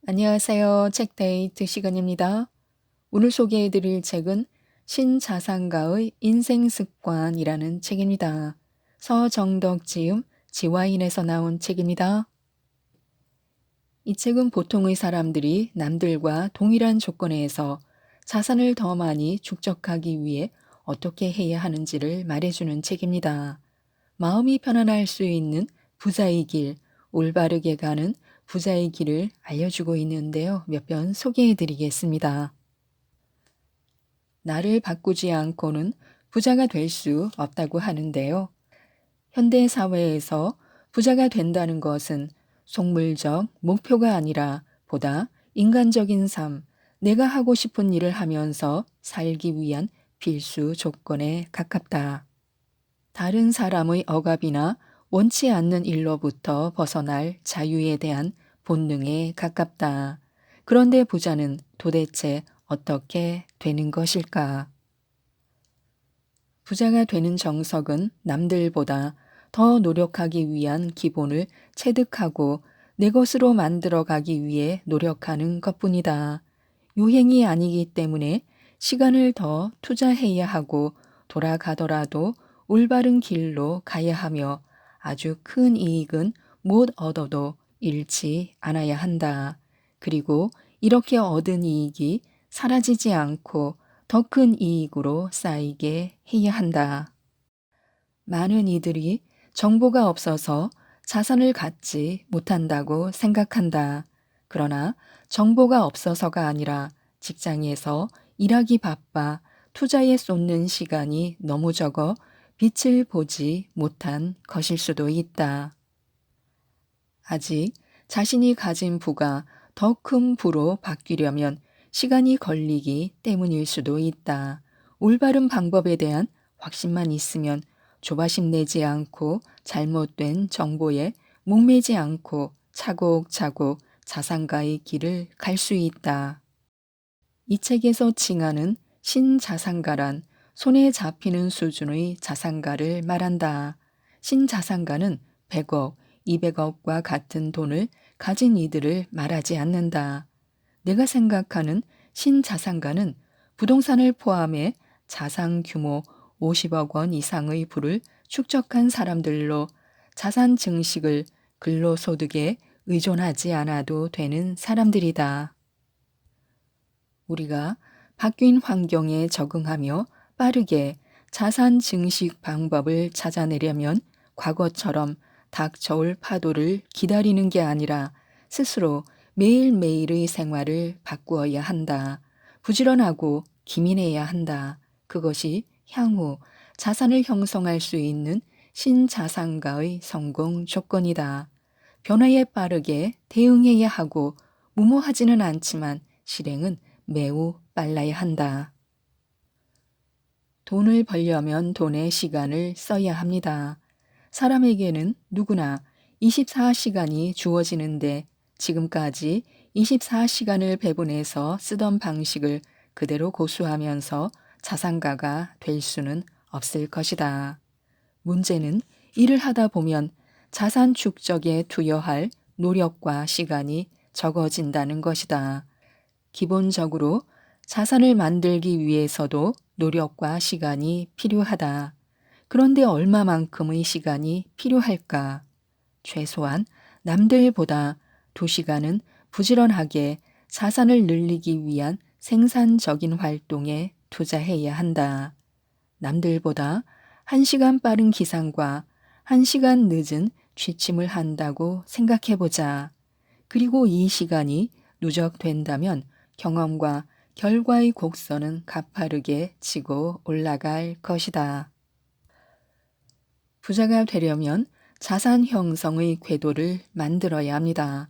안녕하세요. 책데이트 시간입니다. 오늘 소개해드릴 책은 신자산가의 인생습관이라는 책입니다. 서정덕 지음, 지화인에서 나온 책입니다. 이 책은 보통의 사람들이 남들과 동일한 조건에서 자산을 더 많이 축적하기 위해 어떻게 해야 하는지를 말해주는 책입니다. 마음이 편안할 수 있는 부자의 길, 올바르게 가는 부자의 길을 알려주고 있는데요. 몇 편 소개해 드리겠습니다. 나를 바꾸지 않고는 부자가 될 수 없다고 하는데요. 현대 사회에서 부자가 된다는 것은 속물적 목표가 아니라 보다 인간적인 삶, 내가 하고 싶은 일을 하면서 살기 위한 필수 조건에 가깝다. 다른 사람의 억압이나 원치 않는 일로부터 벗어날 자유에 대한 본능에 가깝다. 그런데 부자는 도대체 어떻게 되는 것일까? 부자가 되는 정석은 남들보다 더 노력하기 위한 기본을 체득하고 내 것으로 만들어가기 위해 노력하는 것뿐이다. 유행이 아니기 때문에 시간을 더 투자해야 하고 돌아가더라도 올바른 길로 가야 하며 아주 큰 이익은 못 얻어도 잃지 않아야 한다. 그리고 이렇게 얻은 이익이 사라지지 않고 더 큰 이익으로 쌓이게 해야 한다. 많은 이들이 정보가 없어서 자산을 갖지 못한다고 생각한다. 그러나 정보가 없어서가 아니라 직장에서 일하기 바빠 투자에 쏟는 시간이 너무 적어 빛을 보지 못한 것일 수도 있다. 아직 자신이 가진 부가 더 큰 부로 바뀌려면 시간이 걸리기 때문일 수도 있다. 올바른 방법에 대한 확신만 있으면 조바심 내지 않고 잘못된 정보에 목매지 않고 차곡차곡 자산가의 길을 갈 수 있다. 이 책에서 칭하는 신자산가란 손에 잡히는 수준의 자산가를 말한다. 신자산가는 100억, 200억과 같은 돈을 가진 이들을 말하지 않는다. 내가 생각하는 신자산가는 부동산을 포함해 자산 규모 50억 원 이상의 부를 축적한 사람들로 자산 증식을 근로소득에 의존하지 않아도 되는 사람들이다. 우리가 바뀐 환경에 적응하며 빠르게 자산 증식 방법을 찾아내려면 과거처럼 닥쳐올 파도를 기다리는 게 아니라 스스로 매일매일의 생활을 바꾸어야 한다. 부지런하고 기민해야 한다. 그것이 향후 자산을 형성할 수 있는 신자산가의 성공 조건이다. 변화에 빠르게 대응해야 하고 무모하지는 않지만 실행은 매우 빨라야 한다. 돈을 벌려면 돈의 시간을 써야 합니다. 사람에게는 누구나 24시간이 주어지는데 지금까지 24시간을 배분해서 쓰던 방식을 그대로 고수하면서 자산가가 될 수는 없을 것이다. 문제는 일을 하다 보면 자산 축적에 투여할 노력과 시간이 적어진다는 것이다. 기본적으로 자산을 만들기 위해서도 노력과 시간이 필요하다. 그런데 얼마만큼의 시간이 필요할까? 최소한 남들보다 2시간은 부지런하게 자산을 늘리기 위한 생산적인 활동에 투자해야 한다. 남들보다 1시간 빠른 기상과 1시간 늦은 취침을 한다고 생각해보자. 그리고 이 시간이 누적된다면 경험과 결과의 곡선은 가파르게 치고 올라갈 것이다. 부자가 되려면 자산 형성의 궤도를 만들어야 합니다.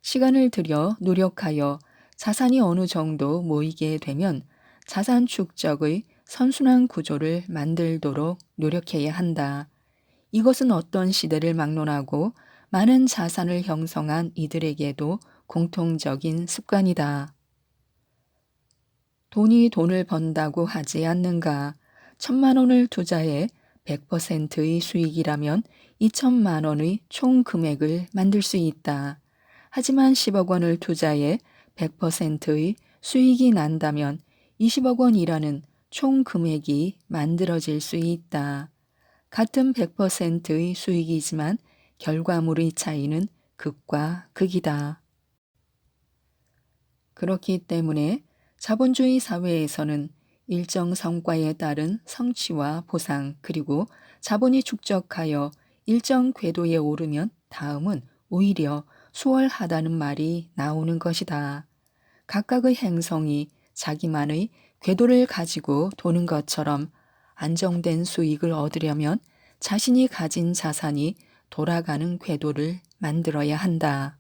시간을 들여 노력하여 자산이 어느 정도 모이게 되면 자산 축적의 선순환 구조를 만들도록 노력해야 한다. 이것은 어떤 시대를 막론하고 많은 자산을 형성한 이들에게도 공통적인 습관이다. 돈이 돈을 번다고 하지 않는가? 1,000만 원을 투자해 100%의 수익이라면 2,000만 원의 총 금액을 만들 수 있다. 하지만 10억 원을 투자해 100%의 수익이 난다면 20억 원이라는 총 금액이 만들어질 수 있다. 같은 100%의 수익이지만 결과물의 차이는 극과 극이다. 그렇기 때문에 자본주의 사회에서는 일정 성과에 따른 성취와 보상 그리고 자본이 축적하여 일정 궤도에 오르면 다음은 오히려 수월하다는 말이 나오는 것이다. 각각의 행성이 자기만의 궤도를 가지고 도는 것처럼 안정된 수익을 얻으려면 자신이 가진 자산이 돌아가는 궤도를 만들어야 한다.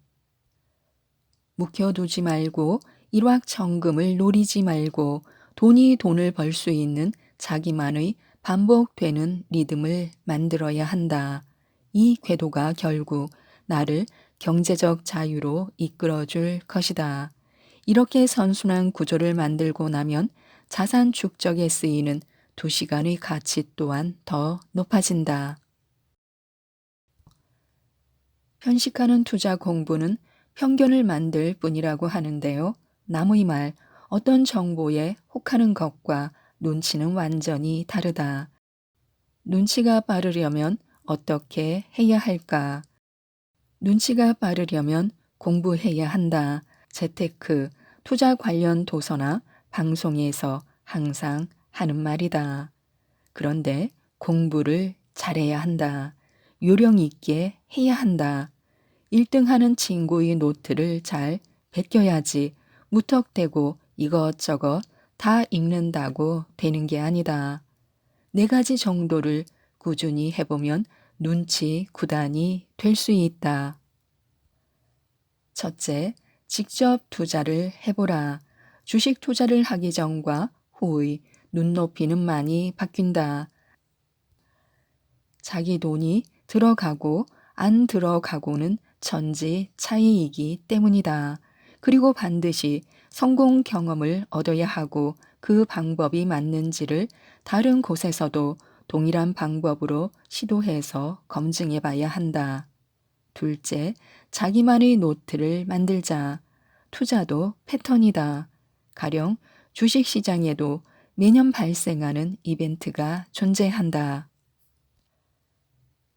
묵혀두지 말고 일확천금을 노리지 말고 돈이 돈을 벌 수 있는 자기만의 반복되는 리듬을 만들어야 한다. 이 궤도가 결국 나를 경제적 자유로 이끌어줄 것이다. 이렇게 선순환 구조를 만들고 나면 자산 축적에 쓰이는 2시간의 가치 또한 더 높아진다. 편식하는 투자 공부는 편견을 만들 뿐이라고 하는데요. 남의 말, 어떤 정보에 혹하는 것과 눈치는 완전히 다르다. 눈치가 빠르려면 어떻게 해야 할까? 눈치가 빠르려면 공부해야 한다. 재테크, 투자 관련 도서나 방송에서 항상 하는 말이다. 그런데 공부를 잘해야 한다. 요령 있게 해야 한다. 1등 하는 친구의 노트를 잘 베껴야지 무턱대고 이것저것 다 읽는다고 되는 게 아니다. 4가지 정도를 꾸준히 해보면 눈치 구단이 될 수 있다. 첫째, 직접 투자를 해보라. 주식 투자를 하기 전과 후의 눈높이는 많이 바뀐다. 자기 돈이 들어가고 안 들어가고는 천지 차이이기 때문이다. 그리고 반드시 성공 경험을 얻어야 하고 그 방법이 맞는지를 다른 곳에서도 동일한 방법으로 시도해서 검증해 봐야 한다. 둘째, 자기만의 노트를 만들자. 투자도 패턴이다. 가령 주식시장에도 매년 발생하는 이벤트가 존재한다.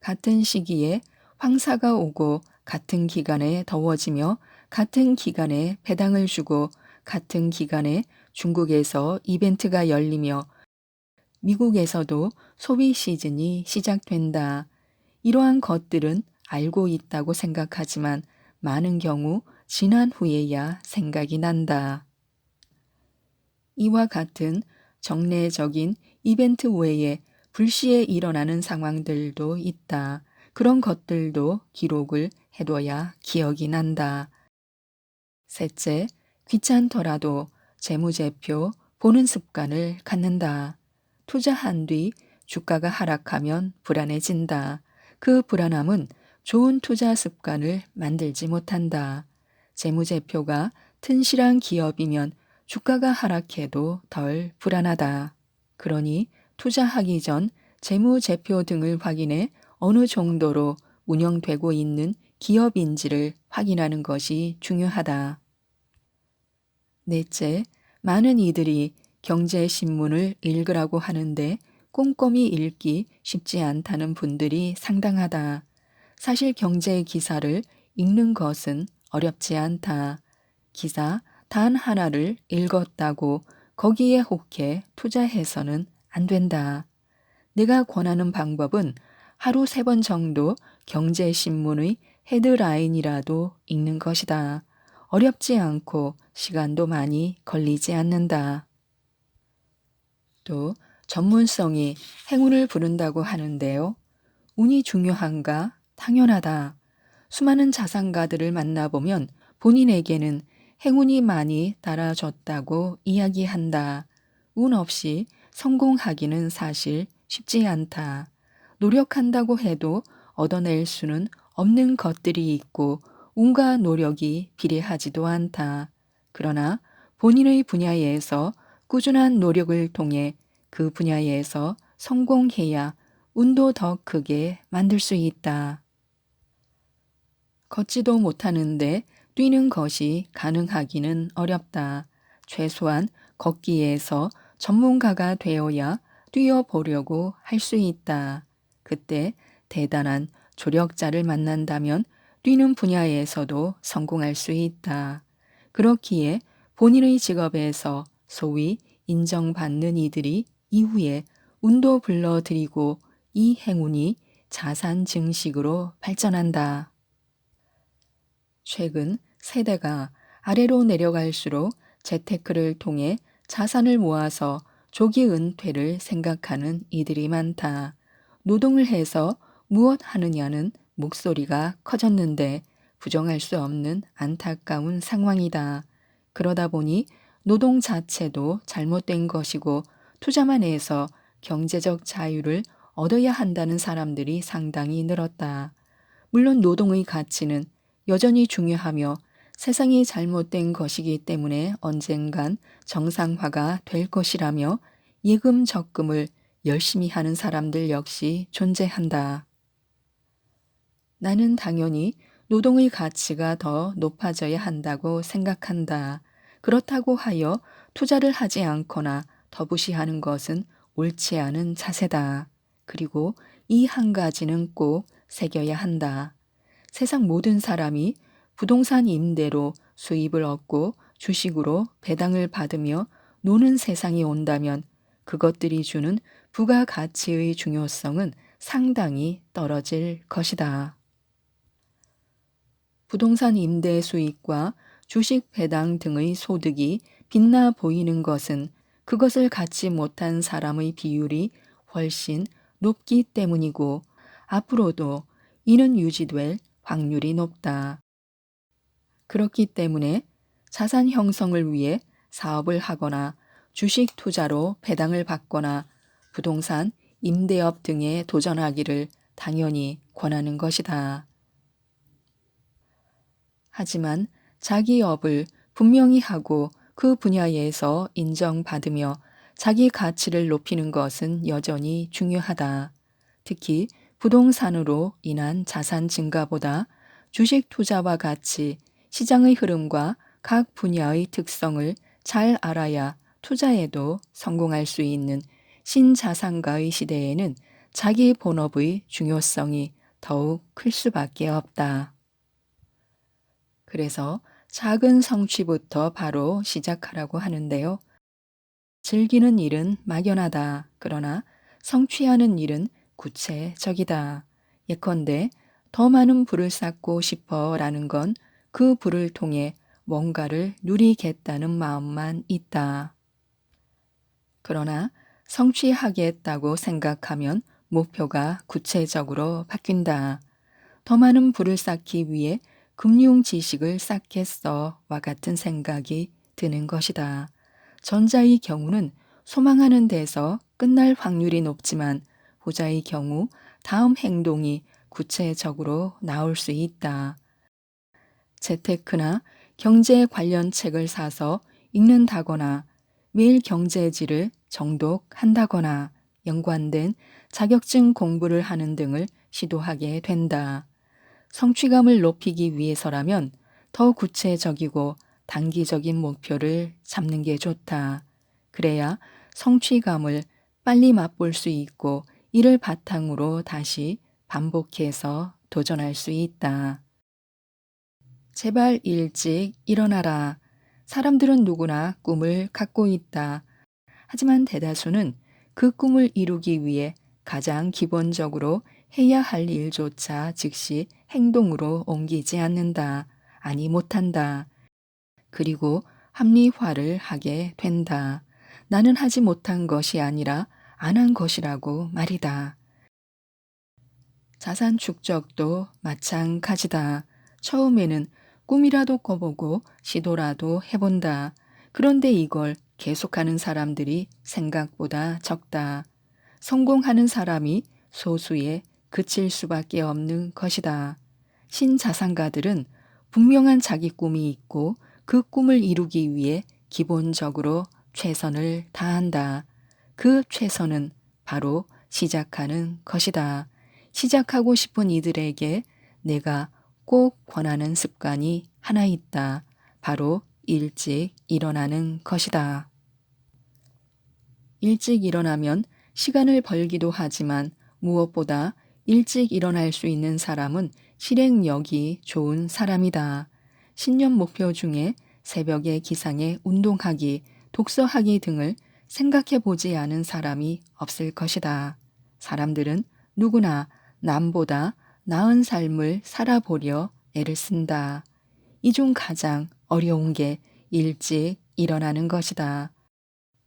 같은 시기에 황사가 오고 같은 기간에 더워지며 같은 기간에 배당을 주고 같은 기간에 중국에서 이벤트가 열리며 미국에서도 소비 시즌이 시작된다. 이러한 것들은 알고 있다고 생각하지만 많은 경우 지난 후에야 생각이 난다. 이와 같은 정례적인 이벤트 외에 불시에 일어나는 상황들도 있다. 그런 것들도 기록을 해둬야 기억이 난다. 셋째, 귀찮더라도 재무제표 보는 습관을 갖는다. 투자한 뒤 주가가 하락하면 불안해진다. 그 불안함은 좋은 투자 습관을 만들지 못한다. 재무제표가 튼실한 기업이면 주가가 하락해도 덜 불안하다. 그러니 투자하기 전 재무제표 등을 확인해 어느 정도로 운영되고 있는 기업인지를 확인하는 것이 중요하다. 넷째, 많은 이들이 경제신문을 읽으라고 하는데 꼼꼼히 읽기 쉽지 않다는 분들이 상당하다. 사실 경제 기사를 읽는 것은 어렵지 않다. 기사 단 하나를 읽었다고 거기에 혹해 투자해서는 안 된다. 내가 권하는 방법은 하루 3번 정도 경제신문의 헤드라인이라도 읽는 것이다. 어렵지 않고 시간도 많이 걸리지 않는다. 또 전문성이 행운을 부른다고 하는데요. 운이 중요한가? 당연하다. 수많은 자산가들을 만나보면 본인에게는 행운이 많이 따라줬다고 이야기한다. 운 없이 성공하기는 사실 쉽지 않다. 노력한다고 해도 얻어낼 수는 없는 것들이 있고 운과 노력이 비례하지도 않다. 그러나 본인의 분야에서 꾸준한 노력을 통해 그 분야에서 성공해야 운도 더 크게 만들 수 있다. 걷지도 못하는데 뛰는 것이 가능하기는 어렵다. 최소한 걷기에서 전문가가 되어야 뛰어보려고 할 수 있다. 그때 대단한 조력자를 만난다면 뛰는 분야에서도 성공할 수 있다. 그렇기에 본인의 직업에서 소위 인정받는 이들이 이후에 운도 불러들이고 이 행운이 자산 증식으로 발전한다. 최근 세대가 아래로 내려갈수록 재테크를 통해 자산을 모아서 조기 은퇴를 생각하는 이들이 많다. 노동을 해서 무엇 하느냐는 목소리가 커졌는데 부정할 수 없는 안타까운 상황이다. 그러다 보니 노동 자체도 잘못된 것이고 투자만 해서 경제적 자유를 얻어야 한다는 사람들이 상당히 늘었다. 물론 노동의 가치는 여전히 중요하며 세상이 잘못된 것이기 때문에 언젠간 정상화가 될 것이라며 예금 적금을 열심히 하는 사람들 역시 존재한다. 나는 당연히 노동의 가치가 더 높아져야 한다고 생각한다. 그렇다고 하여 투자를 하지 않거나 터부시하는 것은 옳지 않은 자세다. 그리고 이 한 가지는 꼭 새겨야 한다. 세상 모든 사람이 부동산 임대로 수입을 얻고 주식으로 배당을 받으며 노는 세상이 온다면 그것들이 주는 부가가치의 중요성은 상당히 떨어질 것이다. 부동산 임대 수익과 주식 배당 등의 소득이 빛나 보이는 것은 그것을 갖지 못한 사람의 비율이 훨씬 높기 때문이고 앞으로도 이는 유지될 확률이 높다. 그렇기 때문에 자산 형성을 위해 사업을 하거나 주식 투자로 배당을 받거나 부동산 임대업 등에 도전하기를 당연히 권하는 것이다. 하지만 자기 업을 분명히 하고 그 분야에서 인정받으며 자기 가치를 높이는 것은 여전히 중요하다. 특히 부동산으로 인한 자산 증가보다 주식 투자와 같이 시장의 흐름과 각 분야의 특성을 잘 알아야 투자에도 성공할 수 있는 신자산가의 시대에는 자기 본업의 중요성이 더욱 클 수밖에 없다. 그래서 작은 성취부터 바로 시작하라고 하는데요. 즐기는 일은 막연하다. 그러나 성취하는 일은 구체적이다. 예컨대 더 많은 부를 쌓고 싶어 라는 건 그 부를 통해 뭔가를 누리겠다는 마음만 있다. 그러나 성취하겠다고 생각하면 목표가 구체적으로 바뀐다. 더 많은 부를 쌓기 위해 금융 지식을 쌓겠어와 같은 생각이 드는 것이다. 전자의 경우는 소망하는 데서 끝날 확률이 높지만 후자의 경우 다음 행동이 구체적으로 나올 수 있다. 재테크나 경제 관련 책을 사서 읽는다거나 매일 경제지를 정독한다거나 연관된 자격증 공부를 하는 등을 시도하게 된다. 성취감을 높이기 위해서라면 더 구체적이고 단기적인 목표를 잡는 게 좋다. 그래야 성취감을 빨리 맛볼 수 있고 이를 바탕으로 다시 반복해서 도전할 수 있다. 제발 일찍 일어나라. 사람들은 누구나 꿈을 갖고 있다. 하지만 대다수는 그 꿈을 이루기 위해 가장 기본적으로 해야 할 일조차 즉시 행동으로 옮기지 않는다. 아니 못한다. 그리고 합리화를 하게 된다. 나는 하지 못한 것이 아니라 안 한 것이라고 말이다. 자산 축적도 마찬가지다. 처음에는 꿈이라도 꿔보고 시도라도 해본다. 그런데 이걸 계속하는 사람들이 생각보다 적다. 성공하는 사람이 소수에 그칠 수밖에 없는 것이다. 신자산가들은 분명한 자기 꿈이 있고 그 꿈을 이루기 위해 기본적으로 최선을 다한다. 그 최선은 바로 시작하는 것이다. 시작하고 싶은 이들에게 내가 꼭 권하는 습관이 하나 있다. 바로 일찍 일어나는 것이다. 일찍 일어나면 시간을 벌기도 하지만 무엇보다 일찍 일어날 수 있는 사람은 실행력이 좋은 사람이다. 신년 목표 중에 새벽에 기상해 운동하기, 독서하기 등을 생각해 보지 않은 사람이 없을 것이다. 사람들은 누구나 남보다 나은 삶을 살아보려 애를 쓴다. 이 중 가장 어려운 게 일찍 일어나는 것이다.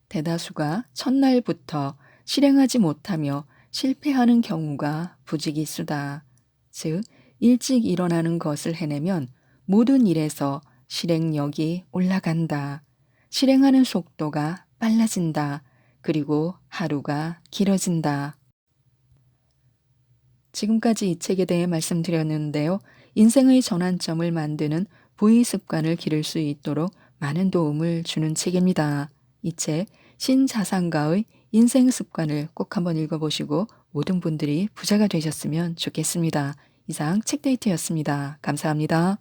대다수가 첫날부터 실행하지 못하며 실패하는 경우가 부지기수다. 즉, 일찍 일어나는 것을 해내면 모든 일에서 실행력이 올라간다. 실행하는 속도가 빨라진다. 그리고 하루가 길어진다. 지금까지 이 책에 대해 말씀드렸는데요. 인생의 전환점을 만드는 부의 습관을 기를 수 있도록 많은 도움을 주는 책입니다. 이 책 신자산가의 인생 습관을 꼭 한번 읽어보시고 모든 분들이 부자가 되셨으면 좋겠습니다. 이상 책데이트였습니다. 감사합니다.